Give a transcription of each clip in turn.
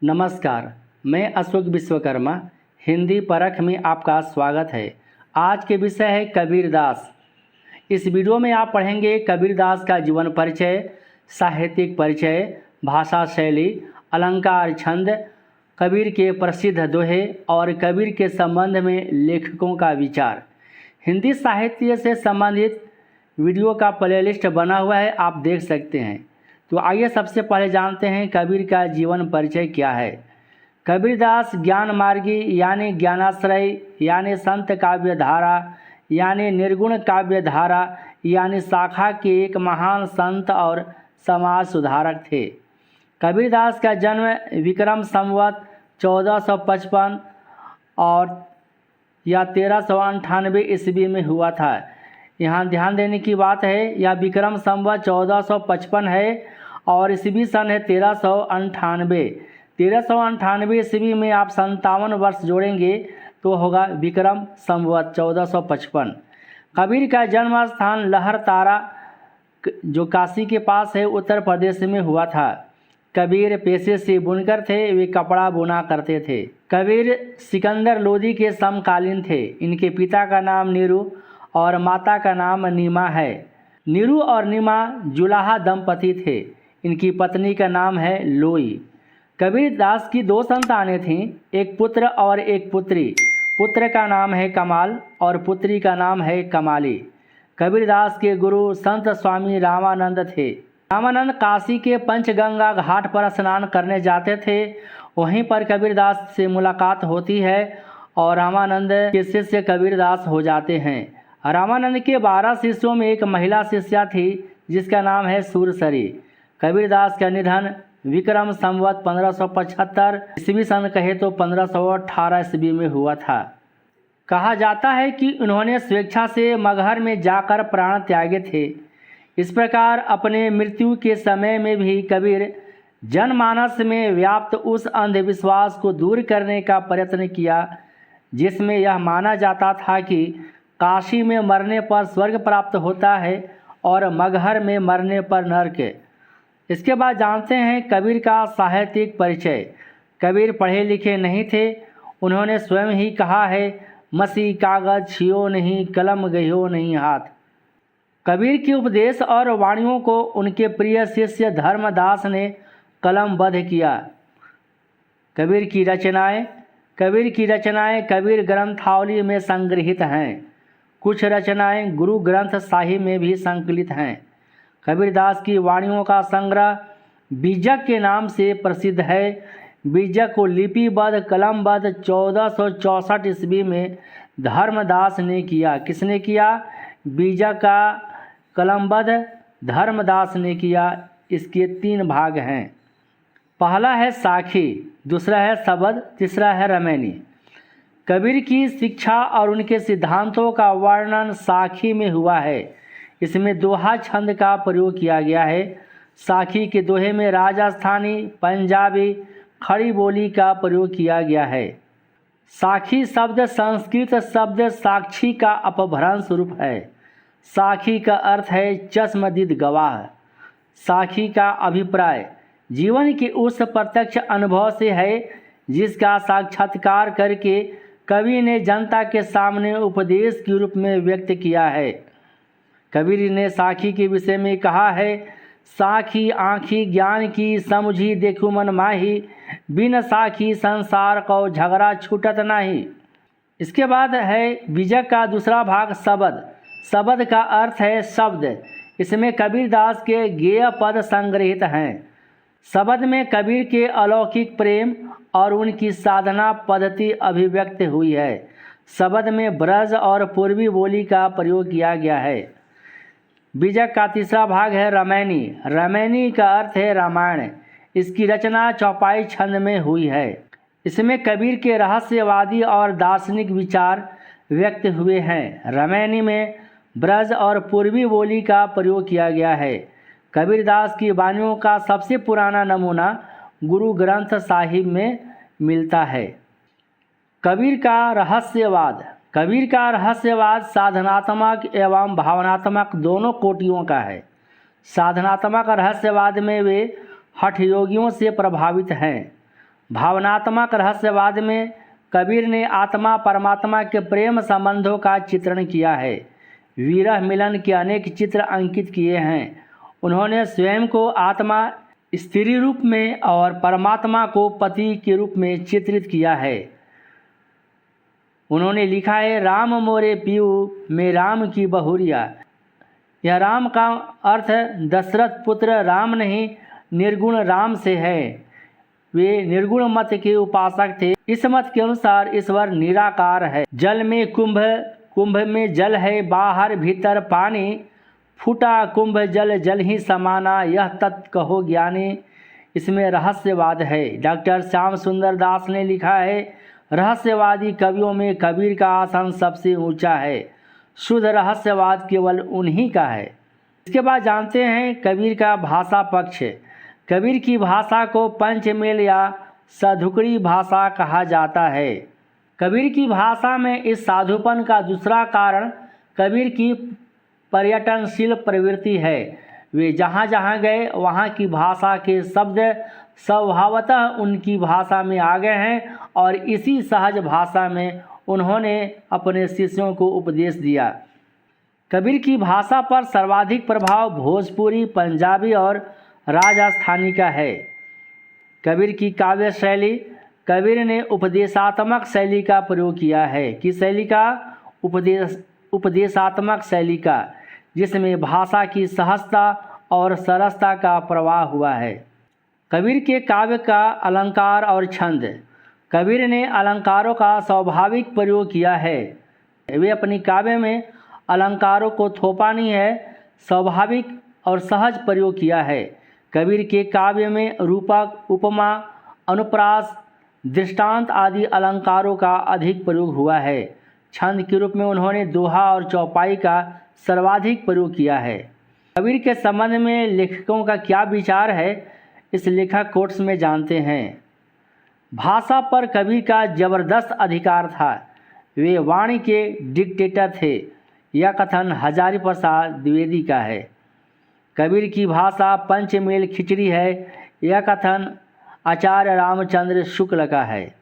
नमस्कार, मैं अशोक विश्वकर्मा। हिंदी परख में आपका स्वागत है। आज के विषय है कबीरदास। इस वीडियो में आप पढ़ेंगे कबीरदास का जीवन परिचय, साहित्यिक परिचय, भाषा शैली, अलंकार, छंद, कबीर के प्रसिद्ध दोहे और कबीर के संबंध में लेखकों का विचार। हिंदी साहित्य से संबंधित वीडियो का प्लेलिस्ट बना हुआ है, आप देख सकते हैं। तो आइए सबसे पहले जानते हैं कबीर का जीवन परिचय क्या है। कबीरदास ज्ञान मार्गी यानी ज्ञानाश्रय यानी संत काव्य धारा यानी निर्गुण काव्य धारा यानी शाखा के एक महान संत और समाज सुधारक थे। कबीरदास का जन्म विक्रम संवत 1455 और या 1398 ईस्वी में हुआ था। यहाँ ध्यान देने की बात है, यह विक्रम संवत 1455 है और ईस्वी सन है 1398। 1398 ईस्वी में आप 57 वर्ष जोड़ेंगे तो होगा विक्रम संवत 1455। कबीर का जन्म स्थान लहरतारा जो काशी के पास है उत्तर प्रदेश में हुआ था। कबीर पेशे से बुनकर थे, वे कपड़ा बुना करते थे। कबीर सिकंदर लोदी के समकालीन थे। इनके पिता का नाम नीरू और माता का नाम नीमा है। नीरू और नीमा जुलाहा दंपति थे। इनकी पत्नी का नाम है लोई। कबीरदास की 2 संतानें थीं, एक पुत्र और एक पुत्री। पुत्र का नाम है कमाल और पुत्री का नाम है कमाली। कबीरदास के गुरु संत स्वामी रामानंद थे। रामानंद काशी के पंचगंगा घाट पर स्नान करने जाते थे। वहीं पर कबीरदास से मुलाकात होती है और रामानंद के शिष्य कबीरदास हो जाते हैं। रामानंद के 12 शिष्यों में एक महिला शिष्या थी जिसका नाम है सूरसरी। कबीरदास का निधन विक्रम संवत 1575 ईस्वी सन कहे तो 1518 ईस्वी में हुआ था। कहा जाता है कि उन्होंने स्वेच्छा से मगहर में जाकर प्राण त्यागे थे। इस प्रकार अपने मृत्यु के समय में भी कबीर जनमानस में व्याप्त उस अंधविश्वास को दूर करने का प्रयत्न किया जिसमें यह माना जाता था कि काशी में मरने पर स्वर्ग प्राप्त होता है और मगहर में मरने पर नरक। इसके बाद जानते हैं कबीर का साहित्यिक परिचय। कबीर पढ़े लिखे नहीं थे। उन्होंने स्वयं ही कहा है, मसी कागज छियो नहीं, कलम गयो नहीं हाथ। कबीर के उपदेश और वाणियों को उनके प्रिय शिष्य धर्मदास ने कलमबद्ध किया। कबीर की रचनाएं कबीर ग्रंथावली में संग्रहित हैं। कुछ रचनाएं गुरु ग्रंथ साहिब में भी संकलित हैं। कबीरदास की वाणियों का संग्रह बीजक के नाम से प्रसिद्ध है। बीजक को लिपिबद्ध कलमबद्ध 1464 ईस्वी में धर्मदास ने किया। किसने किया? बीजक का कलमबद्ध धर्मदास ने किया। इसके 3 भाग हैं। पहला है साखी, दूसरा है शबद, तीसरा है रमैनी। कबीर की शिक्षा और उनके सिद्धांतों का वर्णन साखी में हुआ है। इसमें दोहा छंद का प्रयोग किया गया है। साखी के दोहे में राजस्थानी, पंजाबी, खड़ी बोली का प्रयोग किया गया है। साखी शब्द संस्कृत शब्द साक्षी का अपभ्रंश रूप है। साखी का अर्थ है चश्मदीद गवाह। साखी का अभिप्राय जीवन के उस प्रत्यक्ष अनुभव से है जिसका साक्षात्कार करके कवि ने जनता के सामने उपदेश के रूप में व्यक्त किया है। कबीर ने साखी के विषय में कहा है, साखी आँखी ज्ञान की समझी देखू मन माही, बिन साखी संसार को झगड़ा छूटत नाही। इसके बाद है बीजक का दूसरा भाग शबद। शबद का अर्थ है शब्द। इसमें कबीरदास के गेय पद संग्रहित हैं। शबद में कबीर के अलौकिक प्रेम और उनकी साधना पद्धति अभिव्यक्त हुई है। शबद में ब्रज और पूर्वी बोली का प्रयोग किया गया है। बीजक का तीसरा भाग है रमैनी। रमैनी का अर्थ है रामायण। इसकी रचना चौपाई छंद में हुई है। इसमें कबीर के रहस्यवादी और दार्शनिक विचार व्यक्त हुए हैं। रमैनी में ब्रज और पूर्वी बोली का प्रयोग किया गया है। कबीरदास की वाणियों का सबसे पुराना नमूना गुरु ग्रंथ साहिब में मिलता है। कबीर का रहस्यवाद साधनात्मक एवं भावनात्मक दोनों कोटियों का है। साधनात्मक रहस्यवाद में वे हठ योगियों से प्रभावित हैं। भावनात्मक रहस्यवाद में कबीर ने आत्मा परमात्मा के प्रेम संबंधों का चित्रण किया है। विरह मिलन के अनेक चित्र अंकित किए हैं। उन्होंने स्वयं को आत्मा स्त्री रूप में और परमात्मा को पति के रूप में चित्रित किया है। उन्होंने लिखा है, राम मोरे पियू में राम की बहुरिया। यह राम का अर्थ दशरथ पुत्र राम नहीं, निर्गुण राम से है। वे निर्गुण मत के उपासक थे। इस मत के अनुसार ईश्वर निराकार है। जल में कुंभ, कुंभ में जल है, बाहर भीतर पानी। फूटा कुंभ जल, जल ही समाना, यह तत्व कहो ज्ञानी। इसमें रहस्यवाद है। डॉक्टर श्याम सुंदर दास ने लिखा है, रहस्यवादी कवियों में कबीर का आसन सबसे ऊंचा है। शुद्ध रहस्यवाद केवल उन्हीं का है। इसके बाद जानते हैं कबीर का भाषा पक्ष। कबीर की भाषा को पंचमेल या साधुकड़ी भाषा कहा जाता है। कबीर की भाषा में इस साधुपन का दूसरा कारण कबीर की पर्यटनशील प्रवृत्ति है। वे जहाँ जहाँ गए वहाँ की भाषा के शब्द स्वभावतः उनकी भाषा में आ गए हैं और इसी सहज भाषा में उन्होंने अपने शिष्यों को उपदेश दिया। कबीर की भाषा पर सर्वाधिक प्रभाव भोजपुरी, पंजाबी और राजस्थानी का है। कबीर की काव्य शैली, कबीर ने उपदेशात्मक शैली का प्रयोग किया है। किस शैली का? उपदेशात्मक शैली का, जिसमें भाषा की सहजता और सरसता का प्रवाह हुआ है। कबीर के काव्य का अलंकार और छंद। कबीर ने अलंकारों का स्वाभाविक प्रयोग किया है। वे अपनी काव्य में अलंकारों को थोपा नहीं है, स्वाभाविक और सहज प्रयोग किया है। कबीर के काव्य में रूपक, उपमा, अनुप्रास, दृष्टांत आदि अलंकारों का अधिक प्रयोग हुआ है। छंद के रूप में उन्होंने दोहा और चौपाई का सर्वाधिक प्रयोग किया है। कबीर के संबंध में लेखकों का क्या विचार है, इस लेखक कोट्स में जानते हैं। भाषा पर कबीर का जबरदस्त अधिकार था। वे वाणी के डिक्टेटर थे। यह कथन हजारी प्रसाद द्विवेदी का है। कबीर की भाषा पंचमेल खिचड़ी है। यह कथन आचार्य रामचंद्र शुक्ल का है।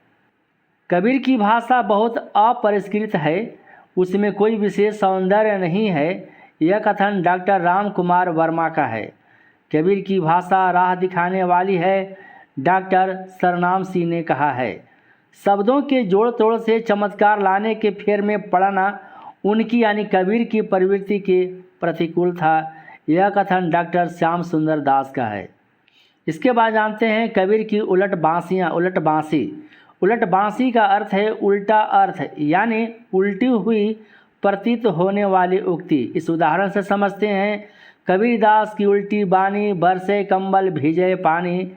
कबीर की भाषा बहुत अपरिष्कृत है, उसमें कोई विशेष सौंदर्य नहीं है। यह कथन डॉक्टर राम कुमार वर्मा का है। कबीर की भाषा राह दिखाने वाली है, डॉक्टर सरनाम सिंह ने कहा है। शब्दों के जोड़ तोड़ से चमत्कार लाने के फेर में पड़ना उनकी यानी कबीर की प्रवृत्ति के प्रतिकूल था। यह कथन डॉक्टर श्याम सुंदर दास का है। इसके बाद जानते हैं कबीर की उलट बांसियाँ। उलट बांसी, उलट बांसी का अर्थ है उल्टा अर्थ, यानी उल्टी हुई प्रतीत होने वाली उक्ति। इस उदाहरण से समझते हैं, कबीरदास की उल्टी बानी, बरसे कंबल भीजे पानी।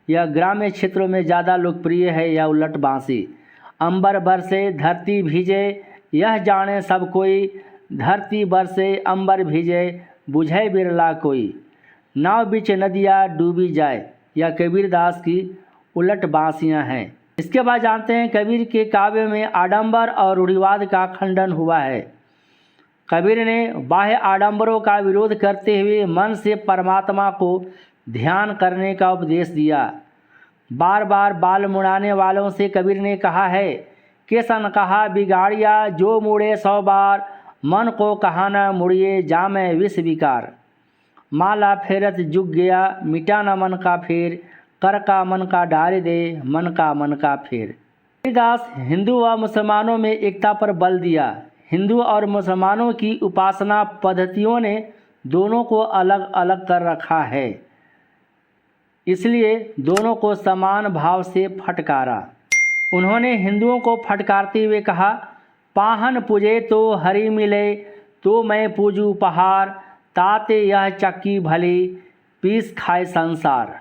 यह ग्रामीण क्षेत्रों में ज़्यादा लोकप्रिय है। यह उलट बांसी। अंबर बरसे धरती भीजे, यह जाने सब कोई। धरती बरसे अंबर भीजे, बुझे बिरला कोई। नाव बिच नदिया डूबी जाए। यह कबीरदास की उलट बांसियाँ हैं। इसके बाद जानते हैं कबीर के काव्य में आडंबर और रूढ़िवाद का खंडन हुआ है। कबीर ने बाह्य आडंबरों का विरोध करते हुए मन से परमात्मा को ध्यान करने का उपदेश दिया। बार बार बाल मुड़ाने वालों से कबीर ने कहा है, केसन कहा बिगाड़िया, जो मुड़े 100 बार, मन को कहा न मुड़िए, जामे विष विकार। माला फेरत जुग गया, मिटा न मन का फेर, कर का मन का डार दे, मन का फेर। कबीरदास हिंदू व मुसलमानों में एकता पर बल दिया। हिंदू और मुसलमानों की उपासना पद्धतियों ने दोनों को अलग अलग कर रखा है, इसलिए दोनों को समान भाव से फटकारा। उन्होंने हिंदुओं को फटकारते हुए कहा, पाहन पूजे तो हरि मिले, तो मैं पूजू पहाड़, ताते यह चक्की भली, पीस खाए संसार।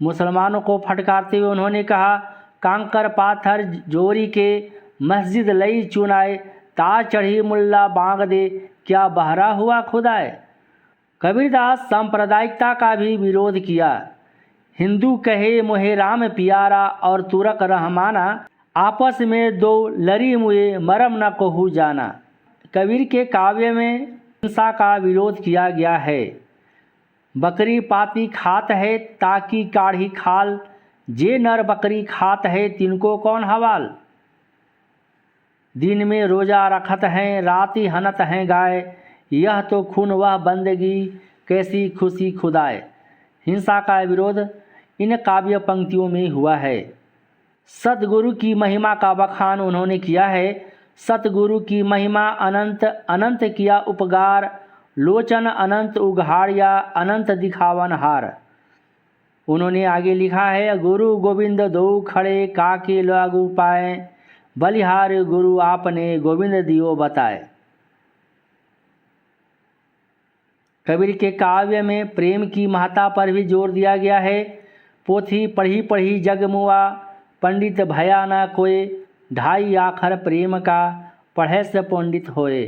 मुसलमानों को फटकारते हुए उन्होंने कहा, कांकर पाथर जोरी के, मस्जिद लई चुनाए, ता चढ़ी मुल्ला बांग दे, क्या बहरा हुआ खुदाए। कबीरदास सांप्रदायिकता का भी विरोध किया। हिंदू कहे मोहे राम प्यारा और तुरक रहमाना, आपस में दो लरी मुए, मरम न कहू जाना। कबीर के काव्य में हिंसा का विरोध किया गया है। बकरी पाती खात है, ताकि काढ़ी खाल, जे नर बकरी खात है तिनको कौन हवाल। दिन में रोजा रखत हैं राति हनत हैं गाय, यह तो खून वह बंदगी कैसी खुशी खुदाए। हिंसा का विरोध इन काव्य पंक्तियों में हुआ है। सतगुरु की महिमा का बखान उन्होंने किया है। सतगुरु की महिमा अनंत अनंत किया उपकार, लोचन अनंत उघाड़िया अनंत दिखावन हार। उन्होंने आगे लिखा है, गुरु गोविंद दो खड़े काके लागू पाए, बलिहार गुरु आपने गोविंद दियो बताए। कबीर के काव्य में प्रेम की महत्ता पर भी जोर दिया गया है। पोथी पढ़ी पढ़ी जग मुआ, पंडित भया न कोय, ढाई आखर प्रेम का पढ़े से पंडित होए।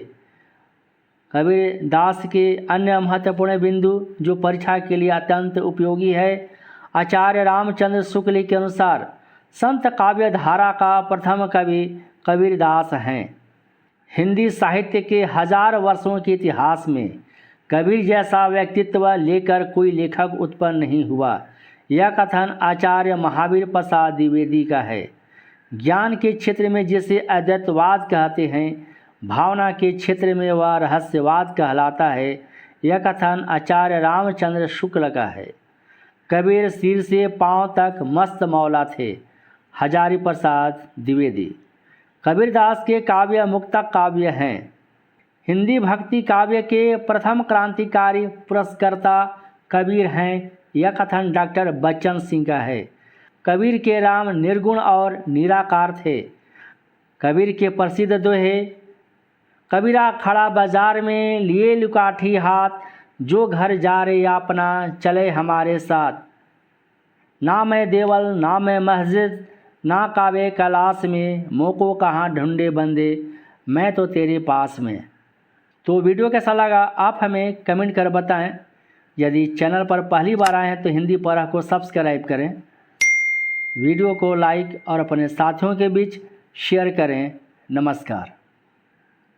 कबीर दास के अन्य महत्वपूर्ण बिंदु जो परीक्षा के लिए अत्यंत उपयोगी है। आचार्य रामचंद्र शुक्ल के अनुसार संत काव्य धारा का प्रथम कवि कबीर दास हैं। हिंदी साहित्य के 1000 वर्षों के इतिहास में कबीर जैसा व्यक्तित्व लेकर कोई लेखक उत्पन्न नहीं हुआ। यह कथन आचार्य महावीर प्रसाद द्विवेदी का है। ज्ञान के क्षेत्र में जिसे अद्वैतवाद कहते हैं, भावना के क्षेत्र में वह रहस्यवाद कहलाता है। यह कथन आचार्य रामचंद्र शुक्ल का है। कबीर सिर से पांव तक मस्त मौला थे। हजारी प्रसाद द्विवेदी। कबीरदास के काव्य मुक्तक काव्य हैं। हिंदी भक्ति काव्य के प्रथम क्रांतिकारी पुरस्कर्ता कबीर हैं। यह कथन डॉक्टर बच्चन सिंह का है। कबीर के राम निर्गुण और निराकार थे। कबीर के प्रसिद्ध दोहे, कबीरा खड़ा बाजार में लिए लुकाठी हाथ, जो घर जा रे अपना चले हमारे साथ। ना मैं देवल ना मैं मस्जिद ना काबे कैलाश में, मोको कहाँ ढूंढे बंदे मैं तो तेरे पास में। तो वीडियो कैसा लगा आप हमें कमेंट कर बताएं। यदि चैनल पर पहली बार आए हैं तो हिंदी परख को सब्सक्राइब करें, वीडियो को लाइक और अपने साथियों के बीच शेयर करें। नमस्कार।